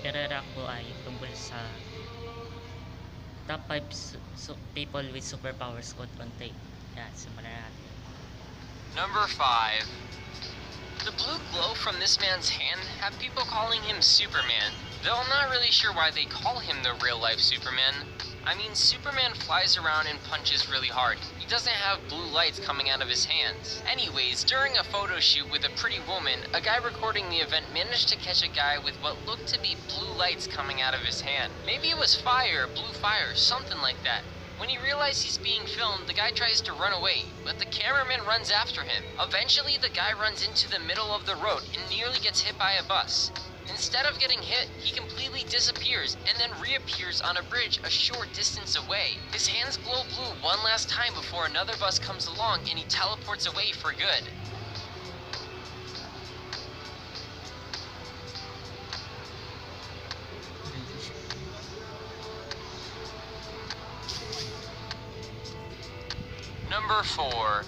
i-react ko ay tungkol sa top 5 people with superpowers quote konti. Yan, simulan natin. Number 5. The blue glow from this man's hand have people calling him Superman, though I'm not really sure why they call him the real-life Superman. I mean, Superman flies around and punches really hard. He doesn't have blue lights coming out of his hands. Anyways, during a photo shoot with a pretty woman, a guy recording the event managed to catch a guy with what looked to be blue lights coming out of his hand. Maybe it was fire, blue fire, something like that. When he realizes he's being filmed, the guy tries to run away, but the cameraman runs after him. Eventually, the guy runs into the middle of the road and nearly gets hit by a bus. Instead of getting hit, he completely disappears and then reappears on a bridge a short distance away. His hands glow blue one last time before another bus comes along and he teleports away for good. Number 4.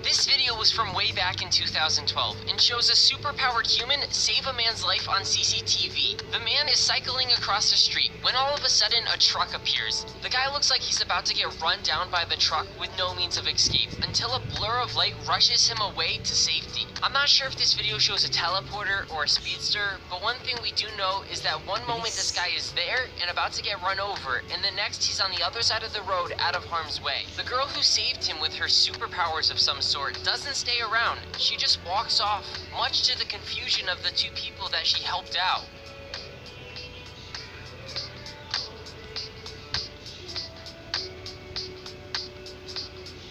This video was from way back in 2012 and shows a superpowered human save a man's life on CCTV. The man is cycling across the street when all of a sudden a truck appears. The guy looks like he's about to get run down by the truck with no means of escape until a blur of light rushes him away to safety. I'm not sure if this video shows a teleporter or a speedster, but one thing we do know is that one moment this guy is there and about to get run over, and the next he's on the other side of the road out of harm's way. The girl who saved him with her superpowers of some sort doesn't stay around. She just walks off, much to the confusion of the two people that she helped out.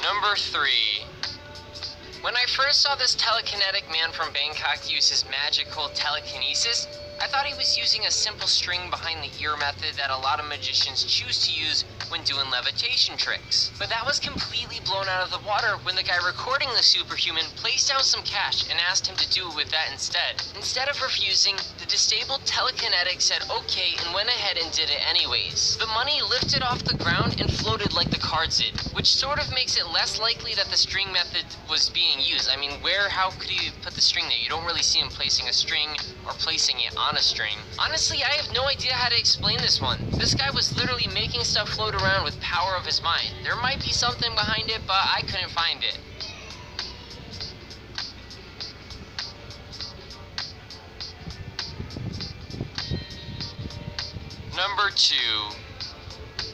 Number 3. When I first saw this telekinetic man from Bangkok use his magical telekinesis, I thought he was using a simple string behind the ear method that a lot of magicians choose to use when doing levitation tricks. But that was completely blown out of the water when the guy recording the superhuman placed down some cash and asked him to do with that instead. Instead of refusing, the disabled telekinetic said okay and went ahead and did it anyways. The money lifted off the ground and floated like the cards did, which sort of makes it less likely that the string method was being used. I mean, how could he put the string there? You don't really see him placing a string or placing it on a string. Honestly, I have no idea how to explain this one. This guy was literally making stuff float around with power of his mind. There might be something behind it, but I couldn't find it. Number 2.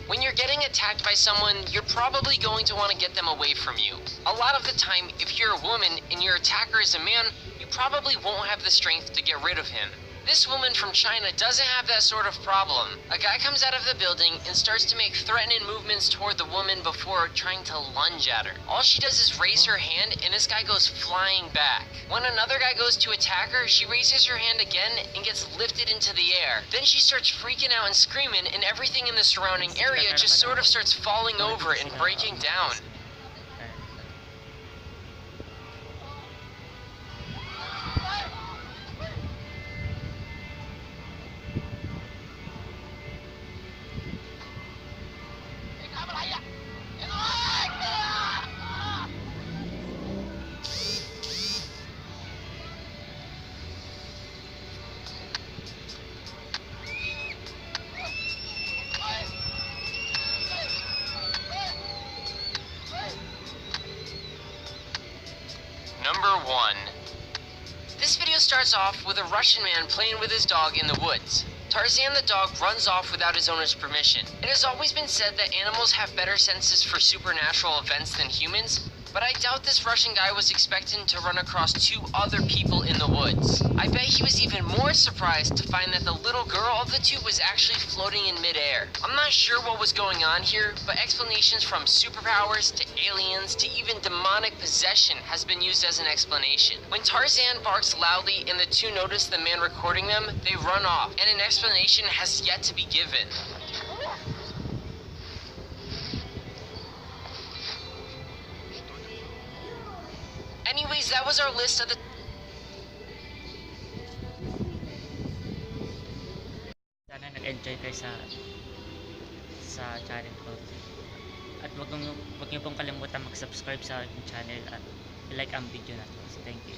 When you're getting attacked by someone, you're probably going to want to get them away from you. A lot of the time, if you're a woman and your attacker is a man, you probably won't have the strength to get rid of him. This woman from China doesn't have that sort of problem. A guy comes out of the building and starts to make threatening movements toward the woman before trying to lunge at her. All she does is raise her hand and this guy goes flying back. When another guy goes to attack her, she raises her hand again and gets lifted into the air. Then she starts freaking out and screaming and everything in the surrounding area just sort of starts falling over and breaking down. Number 1. This video starts off with a Russian man playing with his dog in the woods. Tarzan the dog runs off without his owner's permission. It has always been said that animals have better senses for supernatural events than humans, but I doubt this Russian guy was expecting to run across 2 other people in the woods. I bet he was even more surprised to find that the little girl of the 2 was actually floating in midair. I'm not sure what was going on here, but explanations from superpowers to aliens to even demonic possession has been used as an explanation. When Tarzan barks loudly and the 2 notice the man recording them, they run off, and an explanation has yet to be given. Anyways, that was our list of the... Sana nag-enjoy kayo sa channel ko. At wag niyo pong kalimutan mag-subscribe sa aking channel at i-like ang video na to. So, thank you.